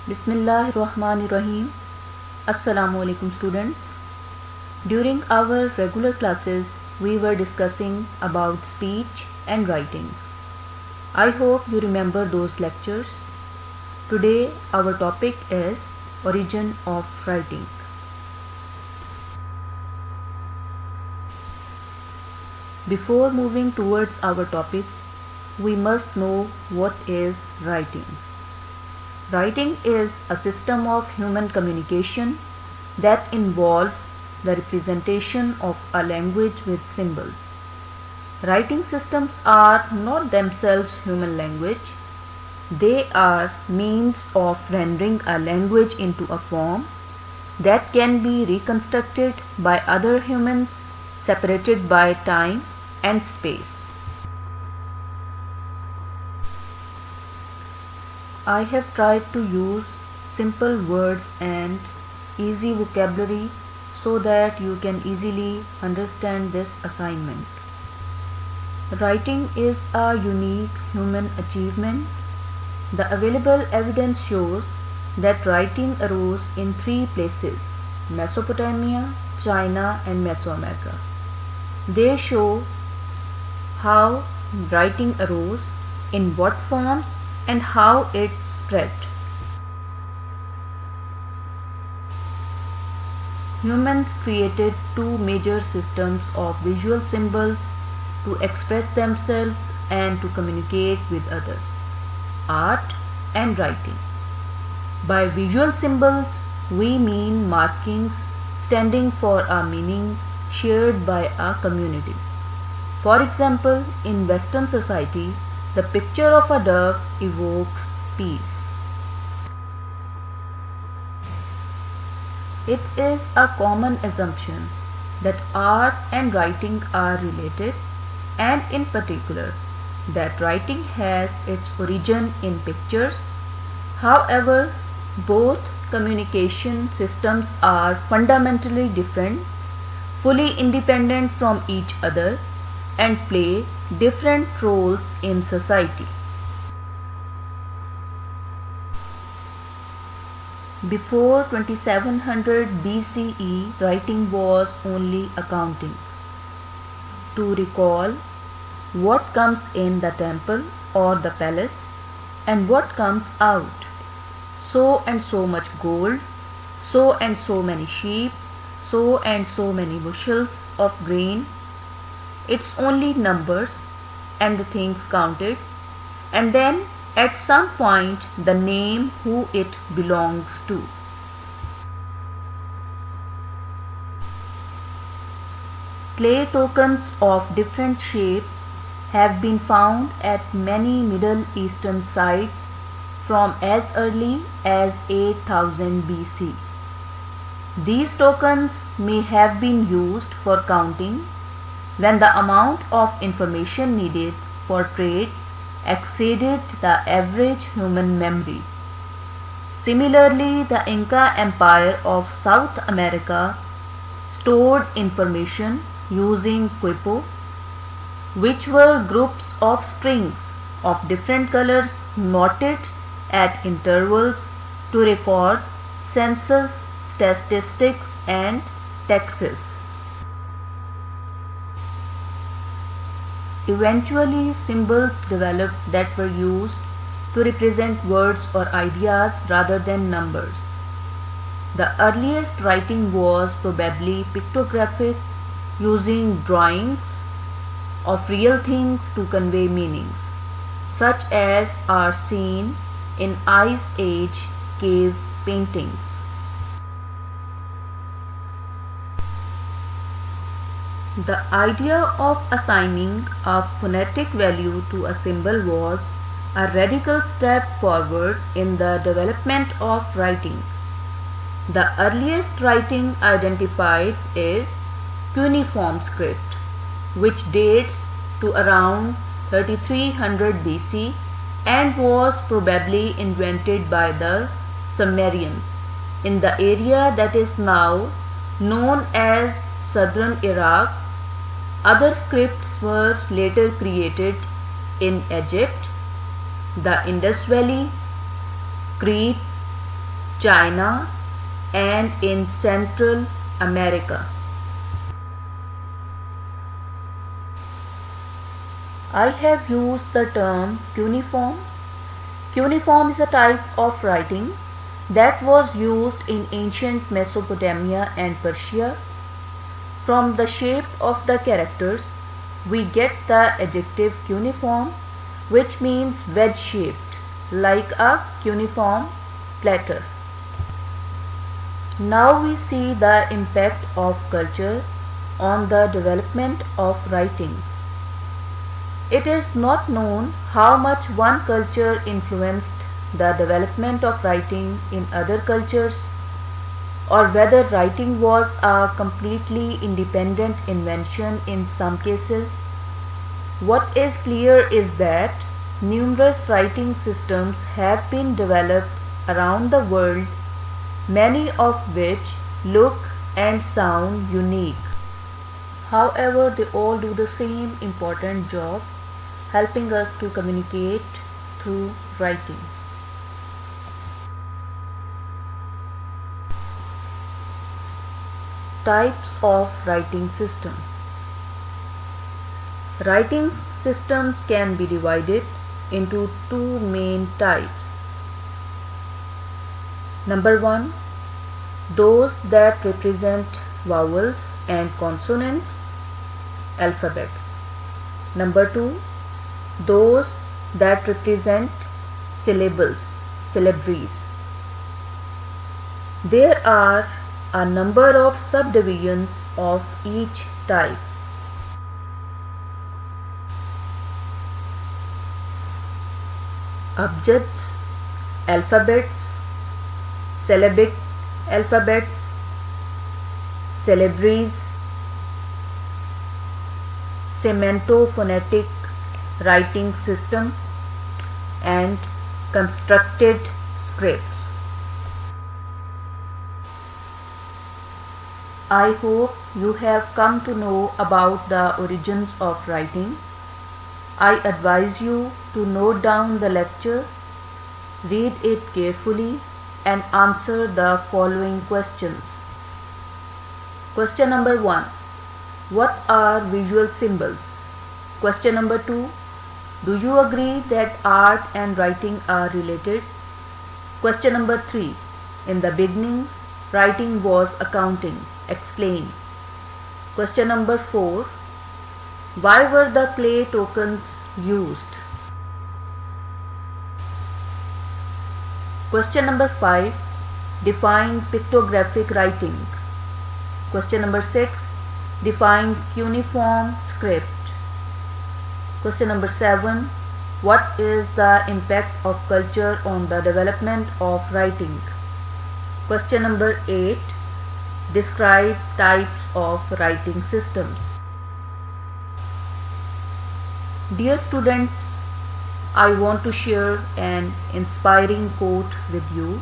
Bismillahirrahmanirrahim. Assalamu alaikum students. During our regular classes, we were discussing about speech and writing. I hope you remember those lectures. Today our topic is origin of writing. Before moving towards our topic, we must know what is writing. Writing is a system of human communication that involves the representation of a language with symbols. Writing systems are not themselves human language. They are means of rendering a language into a form that can be reconstructed by other humans separated by time and space. I have tried to use simple words and easy vocabulary so that you can easily understand this assignment. Writing is a unique human achievement. The available evidence shows that writing arose in three places: Mesopotamia, China and Mesoamerica. They show how writing arose, in what forms, and how it spread. Humans created two major systems of visual symbols to express themselves and to communicate with others: art and writing. By visual symbols, we mean markings standing for a meaning shared by a community. For example, in Western society, the picture of a dove evokes peace. It is a common assumption that art and writing are related, and in particular that writing has its origin in pictures. However, both communication systems are fundamentally different, fully independent from each other, and play different roles in society. Before 2700 BCE, writing was only accounting. To recall what comes in the temple or the palace and what comes out: so and so much gold, so and so many sheep, so and so many bushels of grain. It's only numbers and the things counted, and then at some point the name who it belongs to. Clay tokens of different shapes have been found at many Middle Eastern sites from as early as 8000 BC. These tokens may have been used for counting when the amount of information needed for trade exceeded the average human memory. Similarly, the Inca Empire of South America stored information using quipu, which were groups of strings of different colors knotted at intervals to record census, statistics, and taxes. Eventually, symbols developed that were used to represent words or ideas rather than numbers. The earliest writing was probably pictographic, using drawings of real things to convey meanings, such as are seen in Ice Age cave paintings. The idea of assigning a phonetic value to a symbol was a radical step forward in the development of writing. The earliest writing identified is cuneiform script, which dates to around 3300 BC and was probably invented by the Sumerians in the area that is now known as southern Iraq. Other scripts were later created in Egypt, the Indus Valley, Crete, China, and in Central America. I have used the term cuneiform. Cuneiform is a type of writing that was used in ancient Mesopotamia and Persia. From the shape of the characters, we get the adjective cuneiform, which means wedge-shaped, like a cuneiform platter. Now we see the impact of culture on the development of writing. It is not known how much one culture influenced the development of writing in other cultures, or whether writing was a completely independent invention in some cases. What is clear is that numerous writing systems have been developed around the world, many of which look and sound unique. However, they all do the same important job, helping us to communicate through writing. Types of writing systems. Writing systems can be divided into two main types. Number 1, those that represent vowels and consonants, alphabets. Number 2, those that represent syllables, syllabaries. There are a number of subdivisions of each type. Abjads, alphabets, syllabic alphabets, syllabaries, semantophonetic writing system, and constructed scripts. I hope you have come to know about the origins of writing. I advise you to note down the lecture, read it carefully, and answer the following questions. Question number 1. What are visual symbols? Question number 2. Do you agree that art and writing are related? Question number 3. In the beginning, writing was accounting. Explain. Question number 4. Why were the clay tokens used? Question number 5. Define pictographic writing. Question number 6. Define cuneiform script. Question number 7. What is the impact of culture on the development of writing? Question number 8. Describe types of writing systems. Dear students, I want to share an inspiring quote with you.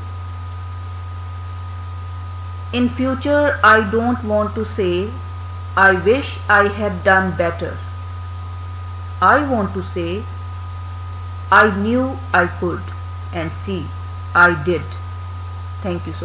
In future, I don't want to say, I wish I had done better. I want to say, I knew I could, and see, I did. Thank you so much.